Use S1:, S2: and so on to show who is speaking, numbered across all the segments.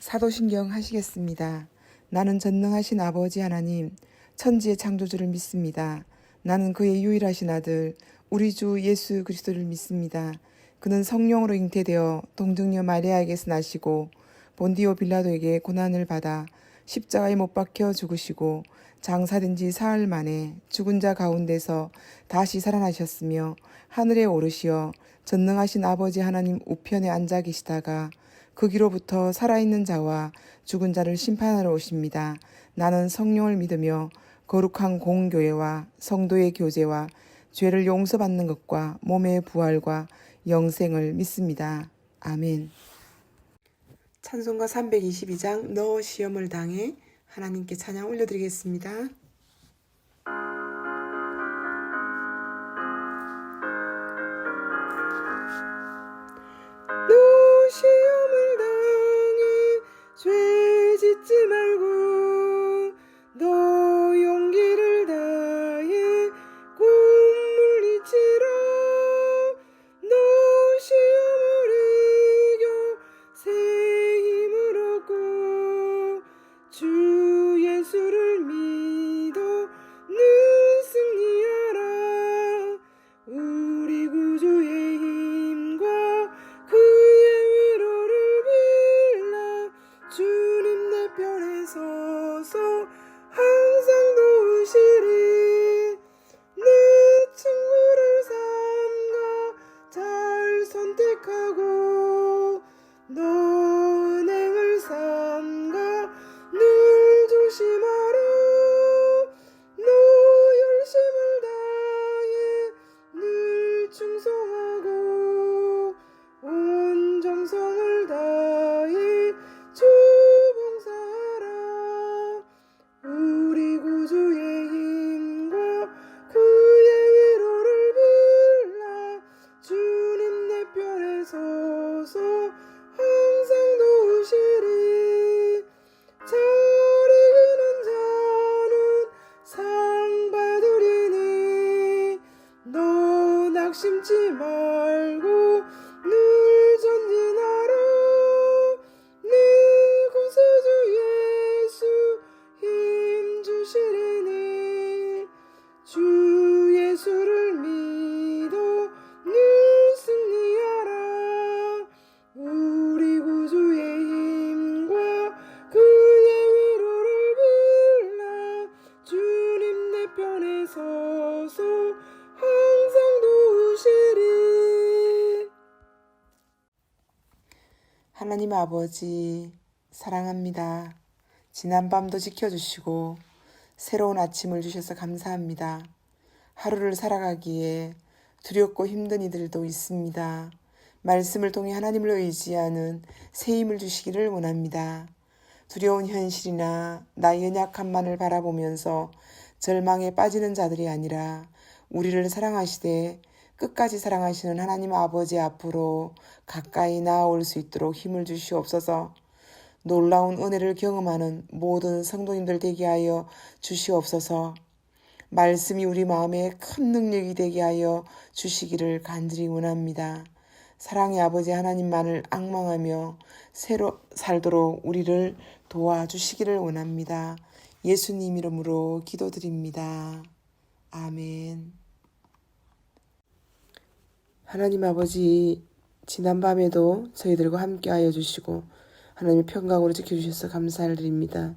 S1: 사도신경 하시겠습니다. 나는 전능하신 아버지 하나님, 천지의 창조주를 믿습니다. 나는 그의 유일하신 아들, 우리 주 예수 그리스도를 믿습니다. 그는 성령으로 잉태되어 동정녀 마리아에게서 나시고 본디오 빌라도에게 고난을 받아 십자가에 못 박혀 죽으시고 장사된 지 사흘 만에 죽은 자 가운데서 다시 살아나셨으며 하늘에 오르시어 전능하신 아버지 하나님 우편에 앉아 계시다가 거기로부터 살아있는 자와 죽은 자를 심판하러 오십니다. 나는 성령을 믿으며 거룩한 공교회와 성도의 교제와 죄를 용서받는 것과 몸의 부활과 영생을 믿습니다. 아멘. 찬송가 322장 너 시험을 당해 하나님께 찬양 올려드리겠습니다. 너 시험을 당해 죄 짓지 말고 너 용기를 다해 꼭 물리치라. 너 시험을 이겨 새 힘을 얻고 주 예수를 믿어 늘 승리하라. 우리 구주의 힘과 그의 위로를 빌라. 주님 내 편에 서서 항상 도우시리. 내 친구를 삼가 잘 선택하고 너 은행을 삼가 늘 조심하라. 너 열심을 다해 늘 충성하고 온 정성을 다해 주 봉사하라. 우리 구주의 힘과 그의 위로를 빌라. 주님 내 편에 서서 항상 도우시리. 잘 이기는 자는 상 받으리니 너 낙심치 말고 늘 전진하라. 네 구세주 예수 힘 주시리니 주 예수를 믿어 늘 승리하라. 우리 구주의 힘과 그의 위로를 빌라. 주님 내 편에 서서 항상 도우시리. 하나님 아버지 사랑합니다. 지난 밤도 지켜주시고 새로운 아침을 주셔서 감사합니다. 하루를 살아가기에 두렵고 힘든 이들도 있습니다. 말씀을 통해 하나님을 의지하는 새 힘을 주시기를 원합니다. 두려운 현실이나 나의 연약함만을 바라보면서 절망에 빠지는 자들이 아니라 우리를 사랑하시되 끝까지 사랑하시는 하나님 아버지 앞으로 가까이 나아올 수 있도록 힘을 주시옵소서. 놀라운 은혜를 경험하는 모든 성도님들 되게 하여 주시옵소서. 말씀이 우리 마음에 큰 능력이 되게 하여 주시기를 간절히 원합니다. 사랑의 아버지 하나님만을 앙망하며 새로 살도록 우리를 도와주시기를 원합니다. 예수님 이름으로 기도드립니다. 아멘. 하나님 아버지, 지난밤에도 저희들과 함께하여 주시고 하나님의 평강으로 지켜주셔서 감사를 드립니다.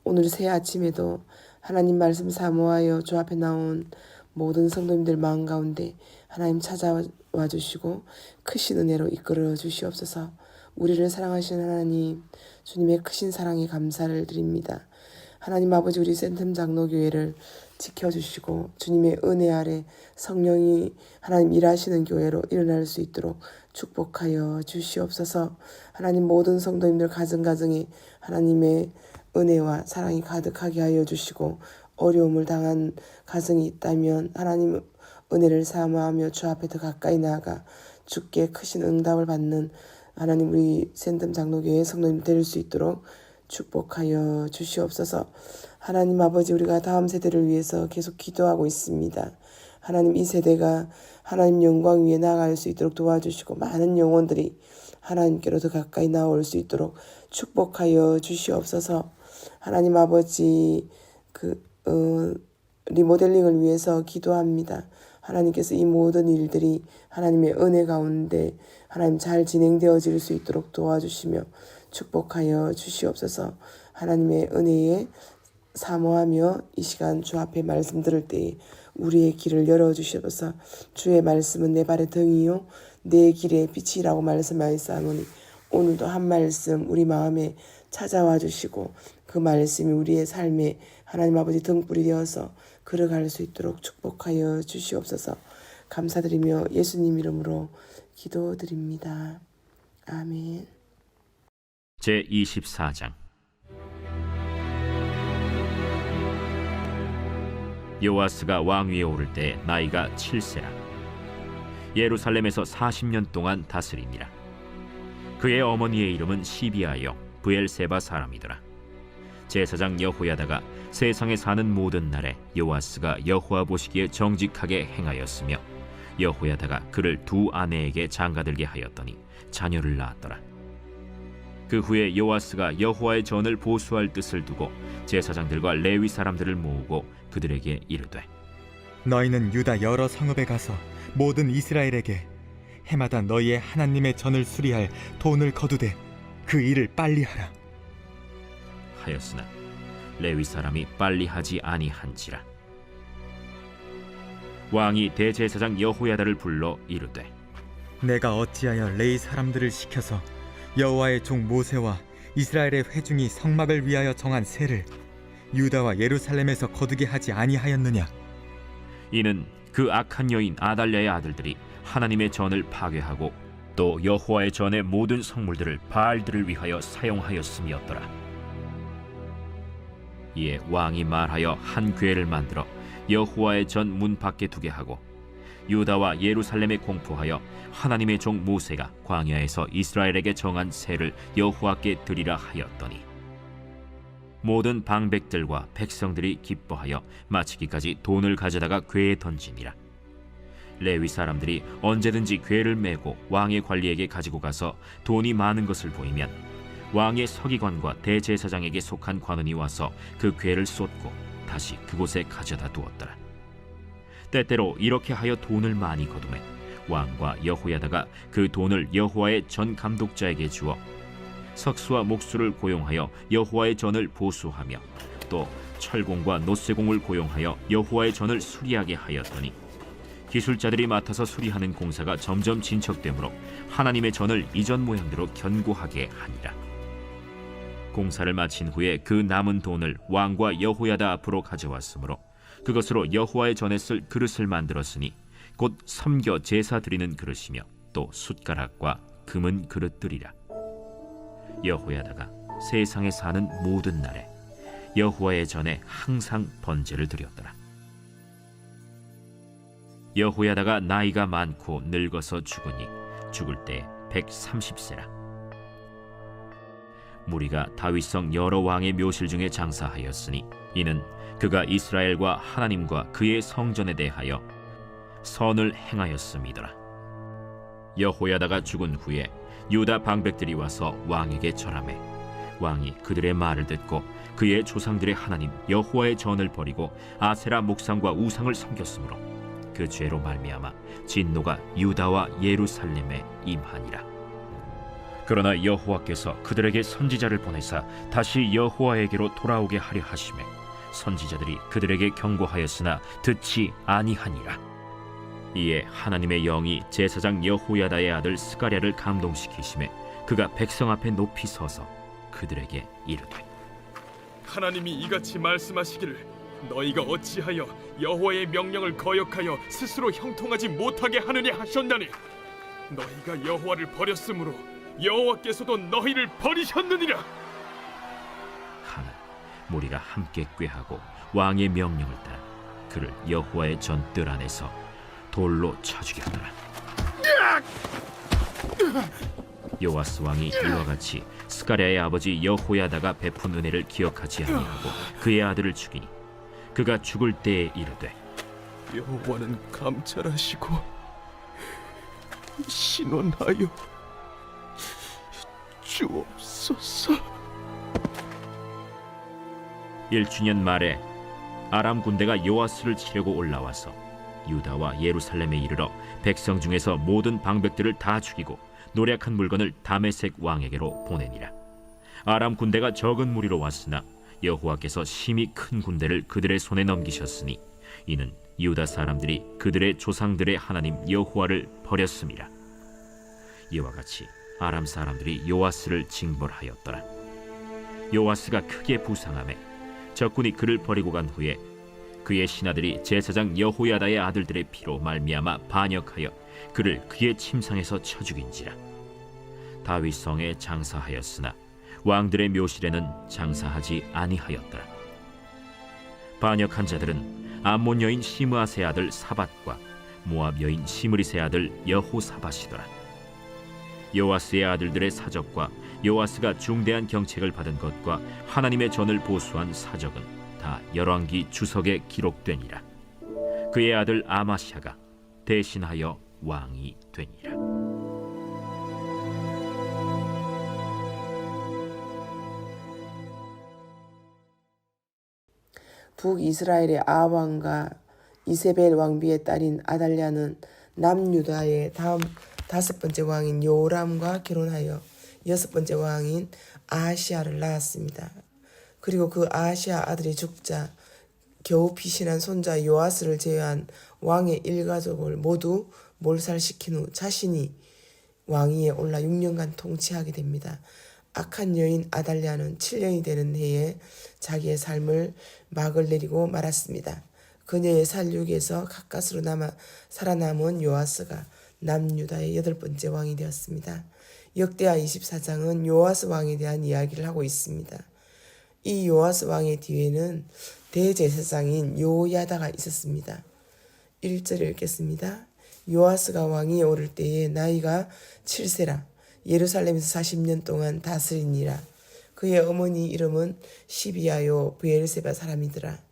S1: 오늘 새 아침에도 하나님 말씀 사모하여 주 앞에 나온 모든 성도님들 마음 가운데 하나님 찾아와 주시고 크신 은혜로 이끌어 주시옵소서. 우리를 사랑하시는 하나님, 주님의 크신 사랑에 감사를 드립니다. 하나님 아버지, 우리 센텀 장로교회를 지켜주시고 주님의 은혜 아래 성령이 하나님 일하시는 교회로 일어날 수 있도록 축복하여 주시옵소서. 하나님 모든 성도님들 가정가정에 하나님의 은혜와 사랑이 가득하게 하여 주시고 어려움을 당한 가정이 있다면 하나님 은혜를 사모하며 주 앞에 더 가까이 나아가 주께 크신 응답을 받는 하나님 우리 센텀 장로교회 성도님 될 수 있도록 축복하여 주시옵소서. 하나님 아버지, 우리가 다음 세대를 위해서 계속 기도하고 있습니다. 하나님 이 세대가 하나님 영광 위에 나아갈 수 있도록 도와주시고 많은 영혼들이 하나님께로 더 가까이 나올 수 있도록 축복하여 주시옵소서. 하나님 아버지, 리모델링을 위해서 기도합니다. 하나님께서 이 모든 일들이 하나님의 은혜 가운데 하나님 잘 진행되어질 수 있도록 도와주시며 축복하여 주시옵소서. 하나님의 은혜에 사모하며 이 시간 주 앞에 말씀 들을 때에 우리의 길을 열어주시옵소서. 주의 말씀은 내 발의 등이요 내 길의 빛이라고 말씀하였사오니 오늘도 한 말씀 우리 마음에 찾아와 주시고 그 말씀이 우리의 삶에 하나님 아버지 등불이 되어서 걸어갈 수 있도록 축복하여 주시옵소서. 감사드리며 예수님 이름으로 기도드립니다. 아멘.
S2: 제24장. 요아스가 왕위에 오를 때 나이가 7세라. 예루살렘에서 40년 동안 다스리니라. 그의 어머니의 이름은 시비아여 브엘세바 사람이더라. 제사장 여호야다가 세상에 사는 모든 날에 요아스가 여호와 보시기에 정직하게 행하였으며 여호야다가 그를 두 아내에게 장가들게 하였더니 자녀를 낳았더라. 그 후에 요아스가 여호와의 전을 보수할 뜻을 두고 제사장들과 레위 사람들을 모으고 그들에게 이르되,
S3: 너희는 유다 여러 성읍에 가서 모든 이스라엘에게 해마다 너희의 하나님의 전을 수리할 돈을 거두되 그 일을 빨리 하라
S2: 하였으나 레위 사람이 빨리 하지 아니한지라. 왕이 대제사장 여호야다를 불러 이르되,
S3: 내가 어찌하여 레위 사람들을 시켜서 여호와의 종 모세와 이스라엘의 회중이 성막을 위하여 정한 세를 유다와 예루살렘에서 거두게 하지 아니하였느냐?
S2: 이는 그 악한 여인 아달랴의 아들들이 하나님의 전을 파괴하고 또 여호와의 전의 모든 성물들을 바알들을 위하여 사용하였음이었더라. 이에 왕이 말하여 한 궤를 만들어 여호와의 전 문 밖에 두게 하고 유다와 예루살렘에 공포하여 하나님의 종 모세가 광야에서 이스라엘에게 정한 세를 여호와께 드리라 하였더니 모든 방백들과 백성들이 기뻐하여 마치기까지 돈을 가져다가 궤에 던지니라. 레위 사람들이 언제든지 궤를 메고 왕의 관리에게 가지고 가서 돈이 많은 것을 보이면 왕의 서기관과 대제사장에게 속한 관원이 와서 그 궤를 쏟고 다시 그곳에 가져다 두었더라. 때때로 이렇게 하여 돈을 많이 거두매 왕과 여호야다가 그 돈을 여호와의 전 감독자에게 주어 석수와 목수를 고용하여 여호와의 전을 보수하며 또 철공과 노쇠공을 고용하여 여호와의 전을 수리하게 하였더니 기술자들이 맡아서 수리하는 공사가 점점 진척되므로 하나님의 전을 이전 모양대로 견고하게 하니라. 공사를 마친 후에 그 남은 돈을 왕과 여호야다 앞으로 가져왔으므로 그것으로 여호와의 전에 쓸 그릇을 만들었으니 곧 섬겨 제사 드리는 그릇이며 또 숟가락과 금은 그릇들이라. 여호야다가 세상에 사는 모든 날에 여호와의 전에 항상 번제를 드렸더라. 여호야다가 나이가 많고 늙어서 죽으니 죽을 때 130세라. 무리가 다윗성 여러 왕의 묘실 중에 장사하였으니 이는 그가 이스라엘과 하나님과 그의 성전에 대하여 선을 행하였음이더라. 여호야다가 죽은 후에 유다 방백들이 와서 왕에게 절하매 왕이 그들의 말을 듣고 그의 조상들의 하나님 여호와의 전을 버리고 아세라 목상과 우상을 섬겼으므로 그 죄로 말미암아 진노가 유다와 예루살렘에 임하니라. 그러나 여호와께서 그들에게 선지자를 보내사 다시 여호와에게로 돌아오게 하려 하시매 선지자들이 그들에게 경고하였으나 듣지 아니하니라. 이에 하나님의 영이 제사장 여호야다의 아들 스가랴를 감동시키시매 그가 백성 앞에 높이 서서 그들에게 이르되,
S4: 하나님이 이같이 말씀하시기를 너희가 어찌하여 여호와의 명령을 거역하여 스스로 형통하지 못하게 하느냐 하셨나니 너희가 여호와를 버렸으므로 여호와께서도 너희를 버리셨느니라.
S2: 하나 무리가 함께 꾀하고 왕의 명령을 따라 그를 여호와의 전 뜰 안에서 돌로 쳐 죽였더라. 요아스 왕이 이와 같이 스가랴의 아버지 여호야다가 베푼 은혜를 기억하지 아니하고 그의 아들을 죽이니 그가 죽을 때에 이르되,
S4: 여호와는 감찰하시고 신원하여 주옵소서.
S2: 1주년 말에 아람 군대가 요아스를 치려고 올라와서 유다와 예루살렘에 이르러 백성 중에서 모든 방백들을 다 죽이고 노략한 물건을 다메섹 왕에게로 보내니라. 아람 군대가 적은 무리로 왔으나 여호와께서 심히 큰 군대를 그들의 손에 넘기셨으니 이는 유다 사람들이 그들의 조상들의 하나님 여호와를 버렸음이라. 이와 같이 아람 사람들이 요아스를 징벌하였더라. 요아스가 크게 부상하매 적군이 그를 버리고 간 후에 그의 신하들이 제사장 여호야다의 아들들의 피로 말미암아 반역하여 그를 그의 침상에서 쳐 죽인지라. 다윗 성에 장사하였으나 왕들의 묘실에는 장사하지 아니하였더라. 반역한 자들은 암몬 여인 시므아세 아들 사밧과 모압 여인 시므리세 아들 여호사밧이더라. 요아스의 아들들의 사적과 요아스가 중대한 경책을 받은 것과 하나님의 전을 보수한 사적은 다 열왕기 주석에 기록되니라. 그의 아들 아마샤가 대신하여 왕이 되니라.
S1: 북이스라엘의 아합 왕과 이세벨 왕비의 딸인 아달랴는 남유다의 다음 5번째 왕인 요람과 결혼하여 6번째 왕인 아하시아를 낳았습니다. 그리고 그 아하시아 아들이 죽자 겨우 피신한 손자 요아스를 제외한 왕의 일가족을 모두 몰살시킨 후 자신이 왕위에 올라 6년간 통치하게 됩니다. 악한 여인 아달랴는 7년이 되는 해에 자기의 삶을 막을 내리고 말았습니다. 그녀의 살육에서 가까스로 살아남은 요아스가 남유다의 8번째 왕이 되었습니다. 역대하 24장은 요아스 왕에 대한 이야기를 하고 있습니다. 이 요아스 왕의 뒤에는 대제사장인 요야다가 있었습니다. 1절을 읽겠습니다. 요아스가 왕위에 오를 때에 나이가 7세라 예루살렘에서 40년 동안 다스리니라. 그의 어머니 이름은 시비아요 브엘세바 사람이더라.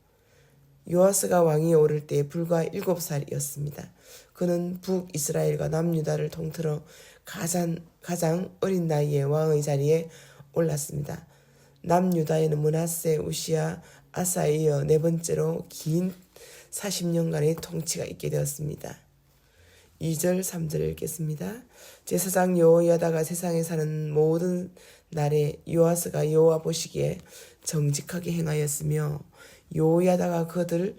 S1: 요아스가 왕위에 오를 때 불과 7살이었습니다. 그는 북이스라엘과 남유다를 통틀어 가장 어린 나이에 왕의 자리에 올랐습니다. 남유다에는 므낫세, 우시야, 아사에 이어 4번째로 긴 40년간의 통치가 있게 되었습니다. 2절, 3절을 읽겠습니다. 제사장 여호야다가 세상에 사는 모든 날에 요아스가 여호와 보시기에 정직하게 행하였으며 여호야다가 그들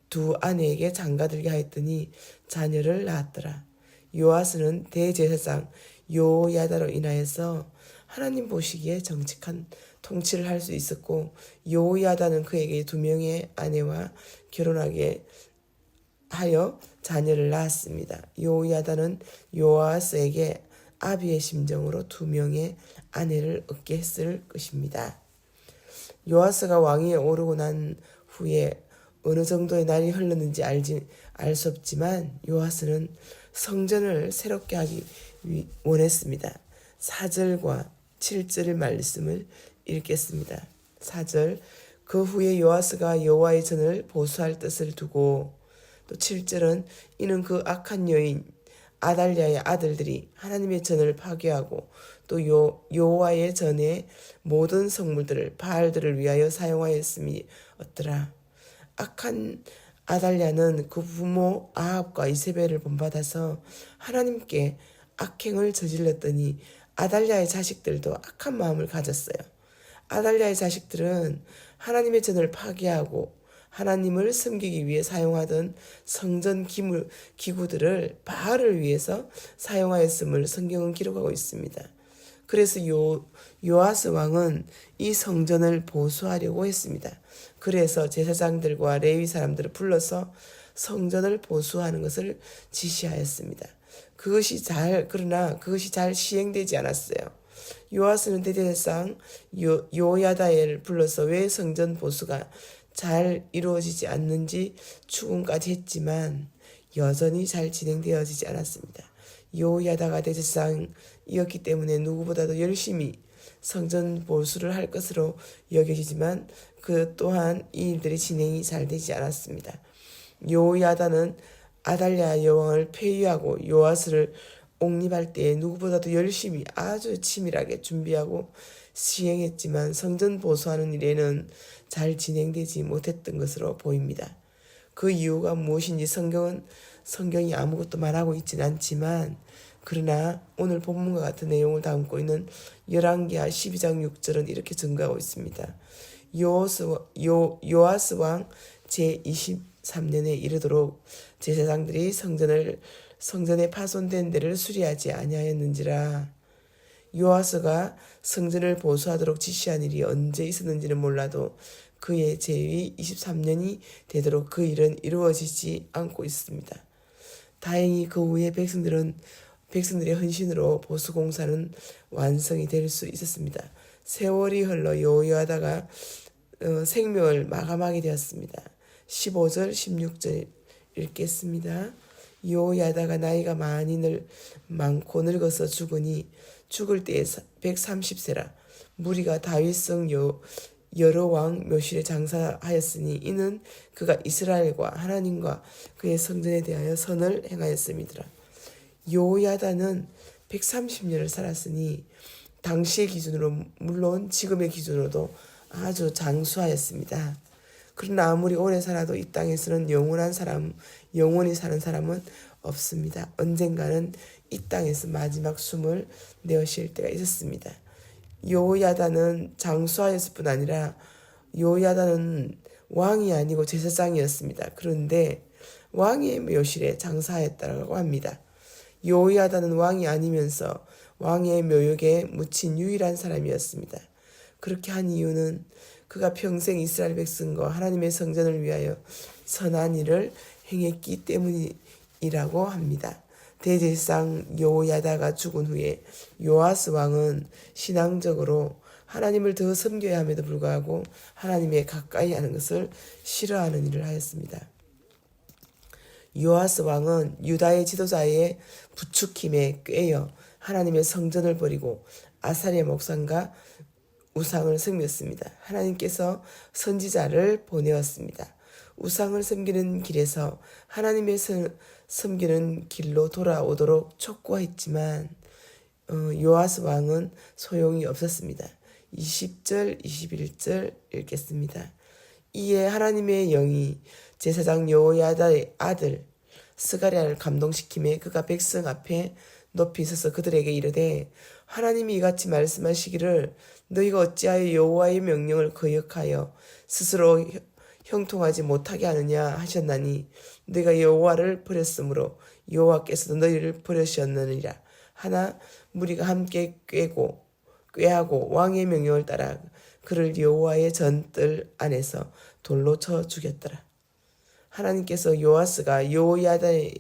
S1: 두 아내에게 장가들게 하였더니 자녀를 낳았더라. 요아스는 대제사장 여호야다로 인하여서 하나님 보시기에 정직한 통치를 할 수 있었고 여호야다는 그에게 2명의 아내와 결혼하게 하여 자녀를 낳았습니다. 여호야다는 요아스에게 아비의 심정으로 2명의 아내를 얻게 했을 것입니다. 요아스가 왕위에 오르고 난 후에 어느 정도의 날이 흘렀는지 알 수 없지만 요아스는 성전을 새롭게 하기 원했습니다. 4절과 7절의 말씀을 읽겠습니다. 4절, 그 후에 요아스가 여호와의 전을 보수할 뜻을 두고, 또 7절은 이는 그 악한 여인 아달랴의 아들들이 하나님의 전을 파괴하고 또 여호와의 전의 모든 성물들을 바알들을 위하여 사용하였음이 어떠라. 악한 아달랴는 그 부모 아합과 이세벨을 본받아서 하나님께 악행을 저질렀더니 아달랴의 자식들도 악한 마음을 가졌어요. 아달랴의 자식들은 하나님의 전을 파괴하고 하나님을 섬기기 위해 사용하던 성전 기구들을 바알을 위해서 사용하였음을 성경은 기록하고 있습니다. 그래서 요아스 왕은 이 성전을 보수하려고 했습니다. 그래서 제사장들과 레위 사람들을 불러서 성전을 보수하는 것을 지시하였습니다. 그러나 그것이 잘 시행되지 않았어요. 요아스는 대제사장 요야다를 불러서 왜 성전 보수가 잘 이루어지지 않는지 추궁까지 했지만 여전히 잘 진행되어지지 않았습니다. 요야다가 대제사장이었기 때문에 누구보다도 열심히 성전 보수를 할 것으로 여겨지지만 그 또한 이 일들이 진행이 잘 되지 않았습니다. 요야다는 아달랴 여왕을 폐위하고 요아스를 옹립할 때 누구보다도 열심히 아주 치밀하게 준비하고 시행했지만 성전 보수하는 일에는 잘 진행되지 못했던 것으로 보입니다. 그 이유가 무엇인지 성경이 아무것도 말하고 있진 않지만 그러나 오늘 본문과 같은 내용을 담고 있는 열왕기하 12장 6절은 이렇게 증거하고 있습니다. 요아스 왕 제23년에 이르도록 제사장들이 성전에 파손된 데를 수리하지 아니하였는지라. 요아스가 성전을 보수하도록 지시한 일이 언제 있었는지는 몰라도 그의 제위 23년이 되도록 그 일은 이루어지지 않고 있습니다. 다행히 그 후에 백성들의 헌신으로 보수공사는 완성이 될 수 있었습니다. 세월이 흘러 여호야다가 생명을 마감하게 되었습니다. 15절 16절 읽겠습니다. 여호야다가 나이가 많고 늙어서 죽으니 죽을 때에 130세라. 무리가 다윗성 여러 왕 묘실에 장사하였으니 이는 그가 이스라엘과 하나님과 그의 성전에 대하여 선을 행하였음이더라. 여호야다는 130년을 살았으니 당시의 기준으로 물론 지금의 기준으로도 아주 장수하였습니다. 그러나 아무리 오래 살아도 이 땅에서는 영원히 사는 사람은 없습니다. 언젠가는 이 땅에서 마지막 숨을 내쉴 때가 있었습니다. 여호야다는 장수하였을 뿐 아니라 여호야다는 왕이 아니고 제사장이었습니다. 그런데 왕의 묘실에 장사하였다고 합니다. 여호야다는 왕이 아니면서 왕의 묘역에 묻힌 유일한 사람이었습니다. 그렇게 한 이유는 그가 평생 이스라엘 백성과 하나님의 성전을 위하여 선한 일을 행했기 때문이라고 합니다. 대제사장 여호야다가 죽은 후에 요아스 왕은 신앙적으로 하나님을 더 섬겨야 함에도 불구하고 하나님에 가까이 하는 것을 싫어하는 일을 하였습니다. 요아스 왕은 유다의 지도자의 부추김에 꿰어 하나님의 성전을 버리고 아사리아 목상과 우상을 섬겼습니다. 하나님께서 선지자를 보내었습니다. 우상을 섬기는 길에서 하나님의 섬기는 길로 돌아오도록 촉구했지만 요아스 왕은 소용이 없었습니다. 20절 21절 읽겠습니다. 이에 하나님의 영이 제사장 여호야다의 아들 스가랴를 감동시키매 그가 백성 앞에 높이 서서 그들에게 이르되 하나님이 이같이 말씀하시기를 너희가 어찌하여 여호와의 명령을 거역하여 스스로 형통하지 못하게 하느냐 하셨나니 너희가 여호와를 버렸으므로 여호와께서도 너희를 버리셨느니라. 하나 무리가 함께 꾀하고 왕의 명령을 따라 그를 여호와의 전뜰 안에서 돌로 쳐 죽였더라. 하나님께서 요아스가 여호야다의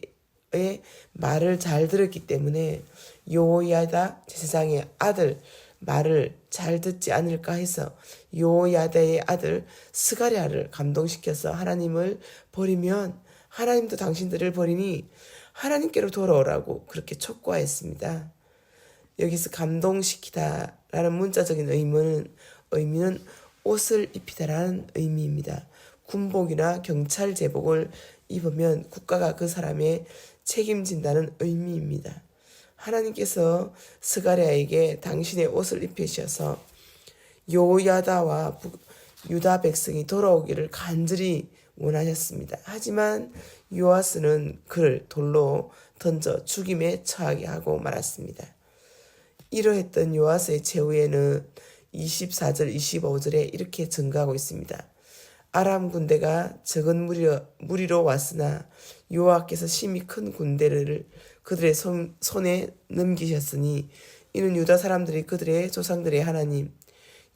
S1: 말을 잘 들었기 때문에 여호야다 제사장의 아들 말을 잘 듣지 않을까 해서 여호야다의 아들 스가랴를 감동시켜서 하나님을 버리면 하나님도 당신들을 버리니 하나님께로 돌아오라고 그렇게 촉구하였습니다. 여기서 감동시키다라는 문자적인 의미는 옷을 입히다라는 의미입니다. 군복이나 경찰 제복을 입으면 국가가 그 사람의 책임진다는 의미입니다. 하나님께서 스가랴에게 당신의 옷을 입히셔서 여호야다와 유다 백성이 돌아오기를 간절히 원하셨습니다. 하지만 요아스는 그를 돌로 던져 죽임에 처하게 하고 말았습니다. 이러했던 요아스의 최후에는 24절 25절에 이렇게 증가하고 있습니다. 아람 군대가 적은 무리로 왔으나 여호와께서 심히 큰 군대를 그들의 손에 넘기셨으니 이는 유다 사람들이 그들의 조상들의 하나님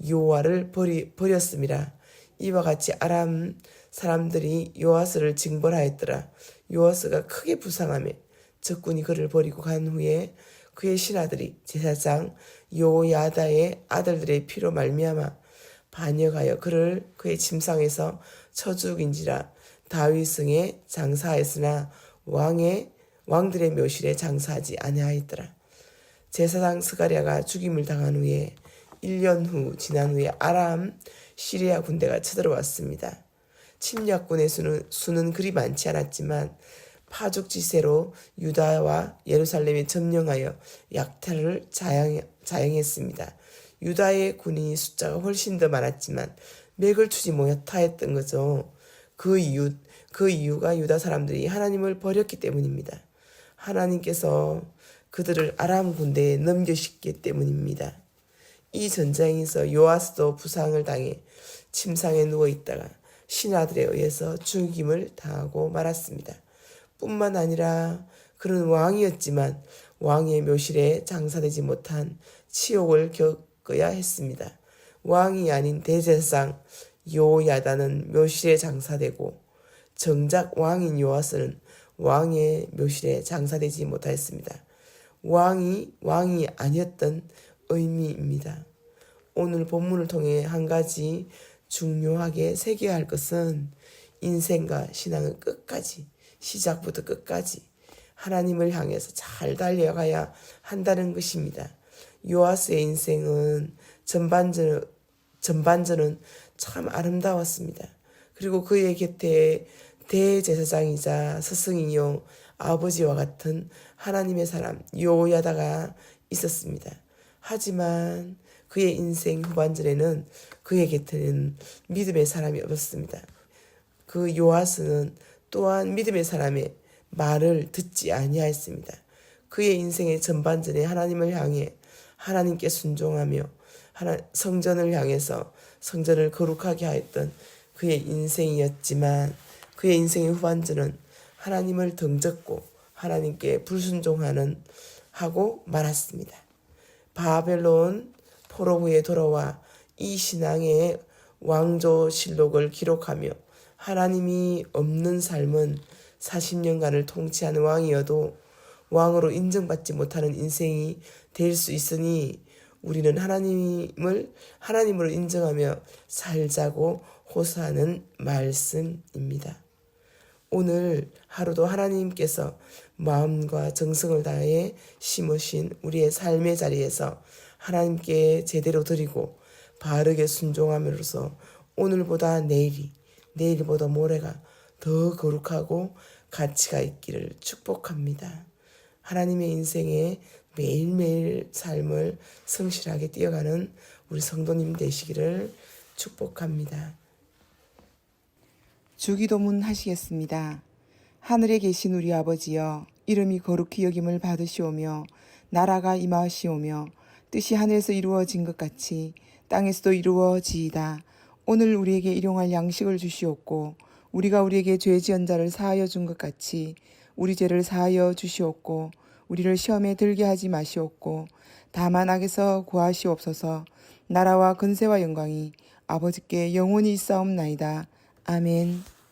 S1: 여호와를 버렸음이라. 이와 같이 아람 사람들이 요아스를 징벌하였더라. 요아스가 크게 부상하며 적군이 그를 버리고 간 후에 그의 신하들이 제사장 여호야다의 아들들의 피로 말미암아 반역하여 그를 그의 침상에서 쳐 죽인지라. 다윗성에 장사하였으나 왕들의 묘실에 장사하지 아니하였더라. 제사장 스가랴가 죽임을 당한 후에 1년 후 지난 후에 아람 시리아 군대가 쳐들어왔습니다. 침략군의 수는 그리 많지 않았지만 파죽지세로 유다와 예루살렘에 점령하여 약탈을 자행했습니다. 유다의 군인이 숫자가 훨씬 더 많았지만 맥을 추지 못하였던 거죠. 그 이유가 유다 사람들이 하나님을 버렸기 때문입니다. 하나님께서 그들을 아람 군대에 넘겨주셨기 때문입니다. 이 전쟁에서 요아스도 부상을 당해 침상에 누워있다가 신하들에 의해서 죽임을 당하고 말았습니다. 뿐만 아니라 그는 왕이었지만 왕의 묘실에 장사되지 못한 치욕을 겪어야 했습니다. 왕이 아닌 대제사장 요야다는 묘실에 장사되고 정작 왕인 요아스는 왕의 묘실에 장사되지 못하였습니다. 왕이 아니었던 의미입니다. 오늘 본문을 통해 한 가지 중요하게 새겨야 할 것은 인생과 신앙은 끝까지, 시작부터 끝까지 하나님을 향해서 잘 달려가야 한다는 것입니다. 요아스의 인생은 전반전은 참 아름다웠습니다. 그리고 그의 곁에 대제사장이자 스승이요 아버지와 같은 하나님의 사람 요야다가 있었습니다. 하지만 그의 인생 후반전에는 그의 곁에는 믿음의 사람이 없었습니다. 그 요아스는 또한 믿음의 사람의 말을 듣지 아니하였습니다. 그의 인생의 전반전에 하나님을 향해 하나님께 순종하며 성전을 향해서 성전을 거룩하게 하였던 그의 인생이었지만 그의 인생의 후반전은 하나님을 등졌고 하나님께 불순종하는 하고 말았습니다. 바벨론 포로 후에 돌아와 이 신앙의 왕조실록을 기록하며 하나님이 없는 삶은 40년간을 통치하는 왕이어도 왕으로 인정받지 못하는 인생이 될 수 있으니 우리는 하나님으로 인정하며 살자고 호소하는 말씀입니다. 오늘 하루도 하나님께서 마음과 정성을 다해 심으신 우리의 삶의 자리에서 하나님께 제대로 드리고 바르게 순종함으로써 오늘보다 내일보다 모레가 더 거룩하고 가치가 있기를 축복합니다. 하나님의 인생에 매일매일 삶을 성실하게 뛰어가는 우리 성도님 되시기를 축복합니다.
S5: 주기도문 하시겠습니다. 하늘에 계신 우리 아버지여, 이름이 거룩히 여김을 받으시오며 나라가 임하시오며 뜻이 하늘에서 이루어진 것 같이 땅에서도 이루어지이다. 오늘 우리에게 일용할 양식을 주시옵고 우리가 우리에게 죄 지은 자를 사하여 준 것 같이 우리 죄를 사하여 주시옵고 우리를 시험에 들게 하지 마시옵고 다만 악에서 구하시옵소서. 나라와 근세와 영광이 아버지께 영원히 있사옵나이다. 아멘.